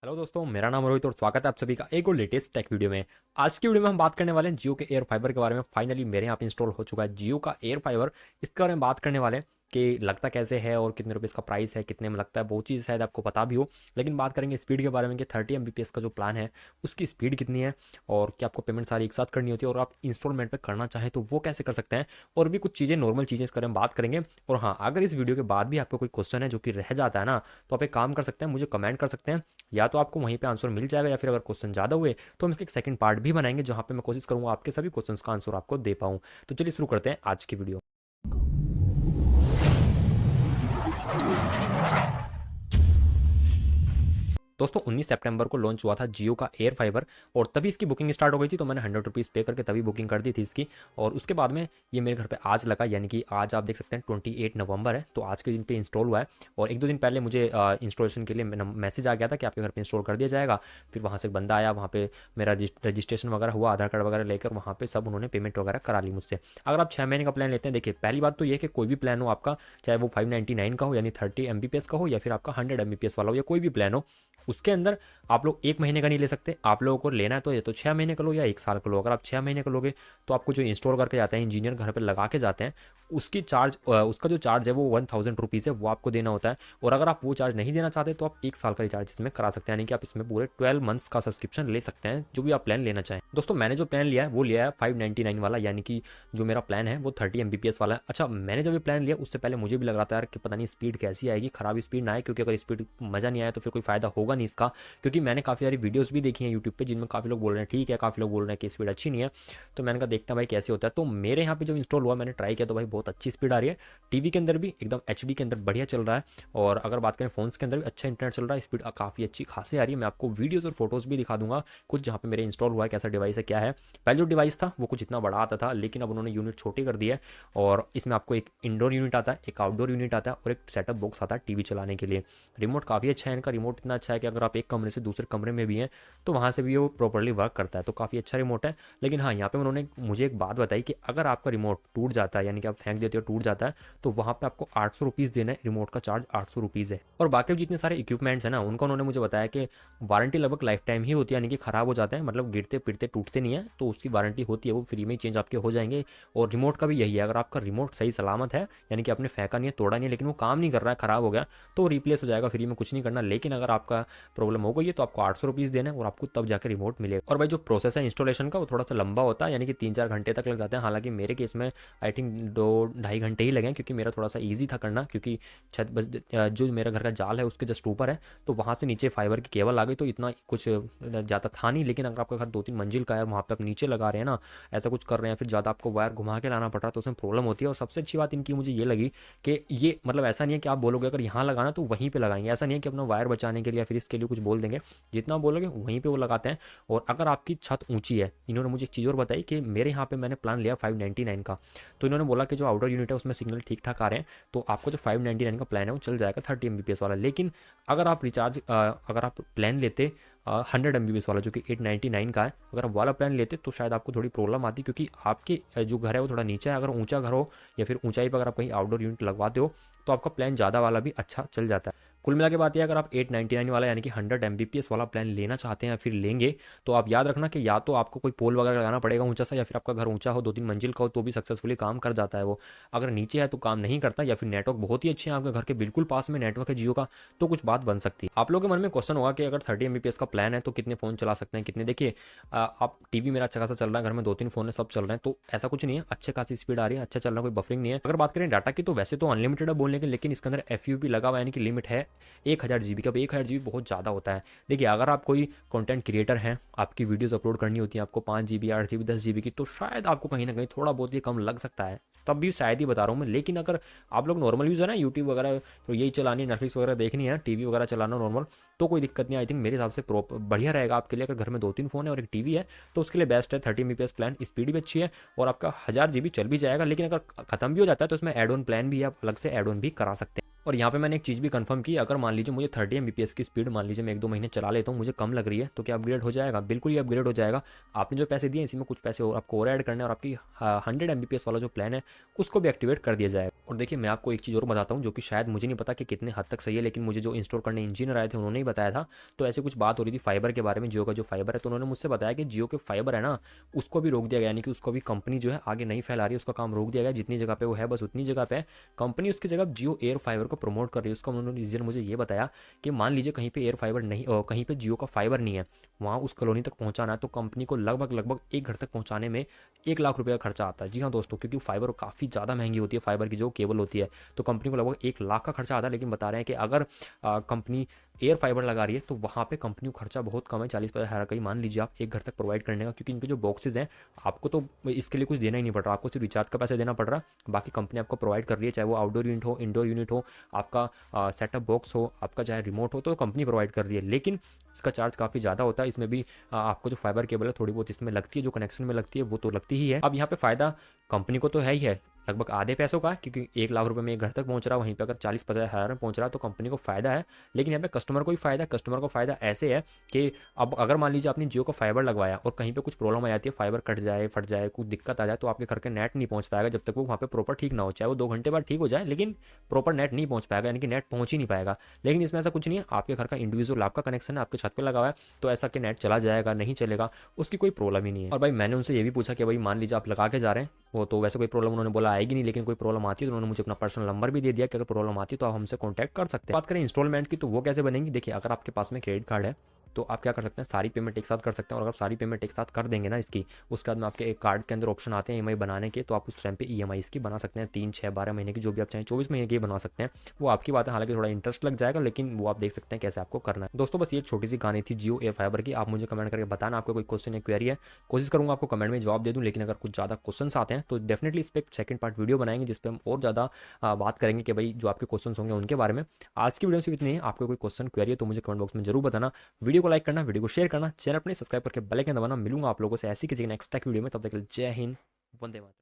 Hello दोस्तों, मेरा नाम रोहित और स्वागत है आप सभी का एक और लेटेस्ट टेक वीडियो में। आज की वीडियो में हम बात करने वाले हैं जियो के एयर फाइबर के बारे में। फाइनली मेरे यहाँ पे इंस्टॉल हो चुका है जियो का एयर फाइबर। इसके बारे में बात करने वाले हैं कि लगता कैसे है और कितने रुपए इसका प्राइस है, कितने में लगता है। बहुत चीज़ शायद आपको पता भी हो, लेकिन बात करेंगे स्पीड के बारे में कि 30 Mbps का जो प्लान है उसकी स्पीड कितनी है और क्या आपको पेमेंट सारी एक साथ करनी होती है और आप इंस्टॉलमेंट पे करना चाहें तो वो कैसे कर सकते हैं। और भी कुछ चीज़ें, नॉर्मल चीज़ें इसके बारे में बात करेंगे। और हाँ, अगर इस वीडियो के बाद भी आपको कोई क्वेश्चन है जो कि रह जाता है ना, तो आप एक काम कर सकते हैं, मुझे कमेंट कर सकते हैं। या तो आपको वहीं पे आंसर मिल जाएगा, या फिर अगर क्वेश्चन ज़्यादा हुए तो हम इसका एक सेकंड पार्ट भी बनाएंगे जहाँ पे मैं कोशिश करूँगा आपके सभी क्वेश्चंस का आंसर आपको दे पाऊँ। तो चलिए शुरू करते हैं आज की वीडियो। दोस्तों 19 सितंबर को लॉन्च हुआ था जियो का एयर फाइबर और तभी इसकी बुकिंग स्टार्ट हो गई थी। तो मैंने 100 रुपीज़ पे करके तभी बुकिंग कर दी थी इसकी। और उसके बाद में ये मेरे घर पे आज लगा, यानी कि आज आप देख सकते हैं 28 नवंबर है, तो आज के दिन पे इंस्टॉल हुआ है। और एक दो दिन पहले मुझे इंस्टॉलेशन के लिए मैसेज आ गया था कि आपके घर पे इंस्टॉल कर दिया जाएगा। फिर वहाँ से एक बंदा आया, वहाँ पे मेरा रजिस्ट्रेशन वगैरह हुआ, आधार कार्ड वगैरह लेकर वहाँ पे सब उन्होंने पेमेंट वगैरह करा ली मुझसे। अगर आप 6 महीने का प्लान लेते हैं, देखिए पहली बात तो ये कि कोई भी प्लान हो आपका, चाहे वो 599 का हो यानी 30 Mbps का हो, या फिर आपका 100 Mbps वाला हो, या कोई भी प्लान हो, उसके अंदर आप लोग एक महीने का नहीं ले सकते। आप लोगों को लेना है तो ये तो 6 महीने का लो या एक साल का लो। अगर आप 6 महीने का लोगे तो आपको जो इंस्टॉल करके जाते हैं, इंजीनियर घर पे लगा के जाते हैं, उसकी चार्ज उसका जो चार्ज है वो 1000 रुपीज़ है, वो आपको देना होता है। और अगर आप वो चार्ज नहीं देना चाहते तो आप एक साल का रिचार्ज इसमें करा सकते हैं, यानी कि आप इसमें पूरे 12 मंथ्स का सब्सक्रिप्शन ले सकते हैं, जो भी आप प्लान लेना चाहें। दोस्तों मैंने जो प्लान लिया है वो लिया है 599 वाला, यानी कि जो मेरा प्लान है वो 30 Mbps वाला है। अच्छा, मैंने जब ये प्लान लिया उससे पहले मुझे भी लग रहा था यार कि पता नहीं स्पीड कैसी आएगी, खराब स्पीड ना आए, क्योंकि अगर स्पीड मज़ा नहीं आया तो फिर कोई फायदा होगा नहीं इसका। क्योंकि मैंने काफ़ी सारी वीडियोस भी देखी हैं यूट्यूब पे जिनमें काफ़ी लोग बोल रहे हैं ठीक है, काफ़ी लोग बोल रहे हैं कि स्पीड अच्छी नहीं है। तो मैंने कहा देखता भाई कैसे होता है। तो मेरे यहाँ पे जब इंस्टॉल हुआ, मैंने ट्राई किया तो भाई बहुत अच्छी स्पीड आ रही है। टीवी के अंदर भी एकदम एचडी के अंदर बढ़िया चल रहा है। और अगर बात करें फोन्स के अंदर भी अच्छा इंटरनेट चल रहा है, स्पीड काफ़ी अच्छी खासी आ रही है। मैं आपको वीडियोज़ और फोटोज़ भी दिखा दूंगा कुछ जहाँ पे मेरे इंस्टॉल हुआ है, कैसा डिवाइस है, क्या है। पहले जो डिवाइस था वो कुछ इतना बड़ा आता था, लेकिन अब उन्होंने यूनिट छोटे कर दिया है। और इसमें आपको एक इंडोर यूनिट आता है, एक आउटडोर यूनिट आता है और एक सेटअप बॉक्स आता है टीवी चलाने के लिए। रिमोट काफ़ी अच्छा है इनका। रिमोट इतना अच्छा है कि अगर आप एक कमरे से दूसरे कमरे में भी हैं तो वहाँ से भी वो प्रॉपरली वर्क करता है। तो काफ़ी अच्छा रिमोट है। लेकिन हाँ, यहाँ पे उन्होंने मुझे एक बात बताई कि अगर आपका रिमोट टूट जाता है, यानी कि आप फेंक देते हो टूट जाता है, तो वहाँ पे आपको 800 रुपीज़ देना है। रिमोट का चार्ज 800 रुपीज़ है। और बाकी जितने सारे इक्विपमेंट्स हैं ना, उनका उन्होंने मुझे बताया कि वारंटी लगभग लाइफ टाइम ही होती है, यानी कि ख़राब हो जाते हैं, मतलब गिरते पिटते टूटते नहीं है, तो उसकी वारंटी होती है, वो फ्री में ही चेंज आपके हो जाएंगे। और रिमोट का भी यही है, अगर आपका रिमोट सही सलामत है, यानी कि आपने फेंका नहीं है, तोड़ा नहीं है, लेकिन वो काम नहीं कर रहा है, ख़राब हो गया, तो रिप्लेस हो जाएगा, फ्री में कुछ नहीं करना। लेकिन अगर आपका प्रॉब्लम हो गई है तो आपको 800 रुपीज़ देना है और आपको तब जाकर रिमोट मिलेगा। और भाई जो प्रोसेस है इंस्टॉलेशन का वो थोड़ा सा लंबा होता है, यानी कि 3-4 घंटे तक लग जाते हैं। हालांकि मेरे केस में आई थिंक 2-2.5 घंटे ही लगे, क्योंकि मेरा थोड़ा सा ईजी था करना, क्योंकि छत जो मेरा घर का जाल है उसके जस्ट ऊपर है, तो वहाँ से नीचे फाइबर की केबल आ गई, तो इतना कुछ ज़्यादा था नहीं। लेकिन अगर आपका घर 2-3 मंजिल का है, वहाँ पे आप नीचे लगा रहे हैं ना, ऐसा कुछ कर रहे हैं, फिर ज़्यादा आपको वायर घुमा के लाना पड़ रहा है, तो उसमें प्रॉब्लम होती है। और सबसे अच्छी बात इनकी मुझे ये लगी कि ये मतलब ऐसा नहीं है कि आप बोलोगे अगर यहाँ लगाना तो वहीं पे लगाएंगे, ऐसा नहीं है कि अपना वायर बचाने के लिए या फिर इसके लिए कुछ बोल देंगे, जितना बोलोगे वहीं पे वो लगाते हैं। और अगर आपकी छत ऊंची है, इन्होंने मुझे एक चीज़ और बताई कि मेरे यहाँ पे मैंने प्लान लिया 599 का, तो इन्होंने बोला कि जो आउटडोर यूनिट है उसमें सिग्नल ठीक ठाक आ रहे हैं, तो आपको जो 599 का प्लान है वो चल जाएगा 30 Mbps वाला। लेकिन अगर आप अगर आप प्लान लेते 100 Mbps वाला जो कि 899 का है, अगर आप वाला प्लान लेते तो शायद आपको थोड़ी प्रॉब्लम आती, क्योंकि आपके जो घर है वो थोड़ा नीचे है। अगर ऊंचा घर हो या फिर ऊंचाई पर अगर आप कहीं आउटडोर यूनिट लगवाते हो तो आपका प्लान ज़्यादा वाला भी अच्छा चल जाता है। कुल मिला के बात यह, अगर आप 899 वाला यानी कि 100 Mbps वाला प्लान लेना चाहते हैं या फिर लेंगे, तो आप याद रखना कि या तो आपको कोई पोल वगैरह लगाना पड़ेगा ऊंचा सा, या फिर आपका घर ऊंचा हो 2-3 मंजिल का हो तो भी सक्सेसफुली काम कर जाता है वो। अगर नीचे है तो काम नहीं करता, या फिर नेटवर्क बहुत ही अच्छे हैं, आपके घर के बिल्कुल पास में नेटवर्क है जियो का, तो कुछ बात बन सकती है। आप लोगों के मन में क्वेश्चन होगा कि अगर 30 Mbps का प्लान है तो कितने फ़ोन चला सकते हैं, कितने। देखिए आप टीवी मेरा अच्छा खासा चल रहा है, घर में 2-3 फ़ोन है, सब चल रहे हैं, तो ऐसा कुछ नहीं है, अच्छे खासी स्पीड आ रही है, अच्छा चल रहा है, कोई बफरिंग नहीं है। अगर बात करें डाटा की तो वैसे तो अनलिमिटेड है बोलने के, लेकिन इसके अंदर FUP लगा हुआ है, यानी कि लिमिट है 1000 GB का। 1000 GB बहुत ज़्यादा होता है। देखिए अगर आप कोई कंटेंट क्रिएटर हैं, आपकी वीडियोस अपलोड करनी होती है, आपको 5 GB 8 GB 10 GB की, तो शायद आपको कहीं ना कहीं थोड़ा बहुत ये कम लग सकता है, तब भी शायद ही बता रहा हूँ मैं। लेकिन अगर आप लोग नॉर्मल यूज़ है ना, यूट्यूब वगैरह तो यही चलानी है, नेटफ्लिक्स वगैरह देखनी है, टीवी वगैरह चलाना नॉर्मल, तो कोई दिक्कत नहीं। आई थिंक मेरे हिसाब से बढ़िया रहेगा आपके लिए। अगर घर में 2-3 फ़ोन है और एक टीवी है तो उसके लिए बेस्ट है 30 Mbps प्लान। स्पीड भी अच्छी है और आपका 1000 GB चल भी जाएगा। लेकिन अगर खत्म भी हो जाता है तो उसमें एड ऑन प्लान भी आप अलग से एड ऑन भी करा सकते हैं। और यहाँ पे मैंने एक चीज़ भी कंफर्म की, अगर मान लीजिए मुझे 30 Mbps की स्पीड मान लीजिए मैं 1-2 महीने चला लेता हूँ, मुझे कम लग रही है, तो क्या अपग्रेड हो जाएगा? बिल्कुल ही अपग्रेड हो जाएगा। आपने जो पैसे दिए इसी में कुछ पैसे और आपको और ऐड करने हैं और आपकी 100 Mbps वाला जो प्लान है उसको भी एक्टिवेट कर दिया जाएगा। और देखिए मैं आपको एक चीज़ और बताता हूँ जो कि शायद मुझे नहीं पता कि कितने हद तक सही है, लेकिन मुझे जो इंस्टॉल करने इंजीनियर आए थे उन्होंने ही बताया था। तो ऐसे कुछ बात हो रही थी फाइबर के बारे में, जियो का जो फाइबर है, तो उन्होंने मुझसे बताया कि जियो के फाइबर है ना, उसको भी रोक दिया गया, यानी कि उसको भी कंपनी जो है आगे नहीं फैला रही है, उसका काम रोक दिया गया, जितनी जगह पे वो है बस उतनी जगह पे है। कंपनी उसकी जगह जियो एयर फाइबर को प्रमोट कर रही है। उसका उन्होंने रीजन मुझे ये बताया कि मान लीजिए कहीं पे एयर फाइबर नहीं, कहीं पे जियो का फाइबर नहीं है, वहाँ उस कॉलोनी तक पहुँचाना है, तो कंपनी को लगभग लगभग एक घर तक पहुँचाने में 1 लाख रुपये का खर्चा आता है। जी हाँ दोस्तों, क्योंकि फाइबर काफ़ी ज़्यादा महंगी होती है, फाइबर की जो केबल होती है, तो कंपनी को लगभग 1 लाख का खर्चा आता है। लेकिन बता रहे हैं कि अगर कंपनी एयर फाइबर लगा रही है तो वहाँ पे कंपनी को खर्चा बहुत कम है, 40-50 कहीं मान लीजिए आप एक घर तक प्रोवाइड करने का, क्योंकि इनके जो बॉक्सेज हैं आपको तो इसके लिए कुछ देना ही नहीं पड़ रहा, आपको सिर्फ रिचार्ज का पैसा देना पड़ रहा है, बाकी कंपनी आपको प्रोवाइड कर रही है, चाहे वो आउटडोर यूनिट हो, इंडोर यूनिट हो, आपका सेटअप बॉक्स हो, आपका चाहे रिमोट हो, तो कंपनी प्रोवाइड कर रही है। लेकिन इसका चार्ज काफ़ी ज़्यादा होता है, इसमें भी आपको जो फाइबर केबल है थोड़ी बहुत इसमें लगती है, जो कनेक्शन में लगती है वो तो लगती ही है। अब यहाँ पे फ़ायदा कंपनी को तो है ही है, लगभग आधे पैसों का, क्योंकि 1 लाख रुपये में एक घर तक पहुंच रहा है, वहीं पे अगर 40-50 हज़ार में पहुंच रहा है तो कंपनी को फ़ायदा है। लेकिन यहाँ पे कस्टमर को भी फ़ायदा है। कस्टमर को फ़ायदा ऐसे है कि अब अगर मान लीजिए आपने जियो का फाइबर लगवाया और कहीं पे कुछ प्रॉब्लम आ जाती है, फाइबर कट जाए, फट जाए, कुछ दिक्कत आ जाए, तो आपके घर के नेट नहीं पहुंच पाएगा जब तक वो वहाँ पे प्रॉपर ठीक ना हो, चाहे वो 2 घंटे बाद ठीक हो जाए, लेकिन प्रॉपर नेट नहीं पहुंच पाएगा, यानी कि नेट पहुंच ही नहीं पाएगा। लेकिन इसमें ऐसा कुछ नहीं है, आपके घर का इंडिविजुअल आपका कनेक्शन है, आपके छत पर लगा हुआ है, तो ऐसा कि नेट चला जाएगा नहीं चलेगा उसकी कोई प्रॉब्लम ही नहीं है। और भाई मैंने उनसे ये भी पूछा कि भाई मान लीजिए आप लगा के जा रहे हैं, वो तो वैसे कोई प्रॉब्लम उन्होंने बोला आएगी नहीं, लेकिन कोई प्रॉब्लम आती है तो उन्होंने मुझे अपना पर्सनल नंबर भी दे दिया कि अगर प्रॉब्लम आती है तो आप हमसे कॉन्टैक्ट कर सकते हैं। बात करें इंस्टॉलमेंट की, तो वो कैसे बनेंगी? देखिए अगर आपके पास में क्रेडिट कार्ड है तो आप क्या कर सकते हैं, सारी पेमेंट एक साथ कर सकते हैं, और अगर सारी पेमेंट एक साथ कर देंगे ना इसकी, उसके बाद में आपके एक कार्ड के अंदर ऑप्शन आते हैं ईएमआई बनाने के, तो आप उस टाइम पे ईएमआई इसकी बना सकते हैं, 3, 6, 12 महीने की, जो भी आप चाहें, 24 महीने की बना सकते हैं, वो आपकी बात है। हालांकि थोड़ा इंटरेस्ट लग जाएगा, लेकिन वो आप देख सकते हैं कैसे आपको करना है। दोस्तों बस ये एक छोटी सी कहानी थी जियो एयर फाइबर की। आप मुझे कमेंट करके बताना आपका कोई क्वेश्चन या क्वेरी है, कोशिश करूँगा आपको कमेंट में जवाब दे दूँ, लेकिन अगर कुछ ज़्यादा क्वेश्चन आते हैं तो डेफिनेटली इस पर एक सेकंड पार्ट वीडियो बनाएंगे जिसपे हम और ज़्यादा बात करेंगे कि भाई जो आपके क्वेश्चन होंगे उनके बारे में। आज की वीडियो से इतनी है, आपको कोई क्वेश्चन क्वेरी है तो मुझे कमेंट बॉक्स में जरूर बताना। वीडियो को लाइक करना, वीडियो को शेयर करना, चैनल अपने सब्सक्राइब करके बेल आइकन दबाना। मिलूंगा आप लोगों से ऐसी किसी नेक्स्ट टेक वीडियो में, तब तक के लिए जय हिंद, वंदे मातरम।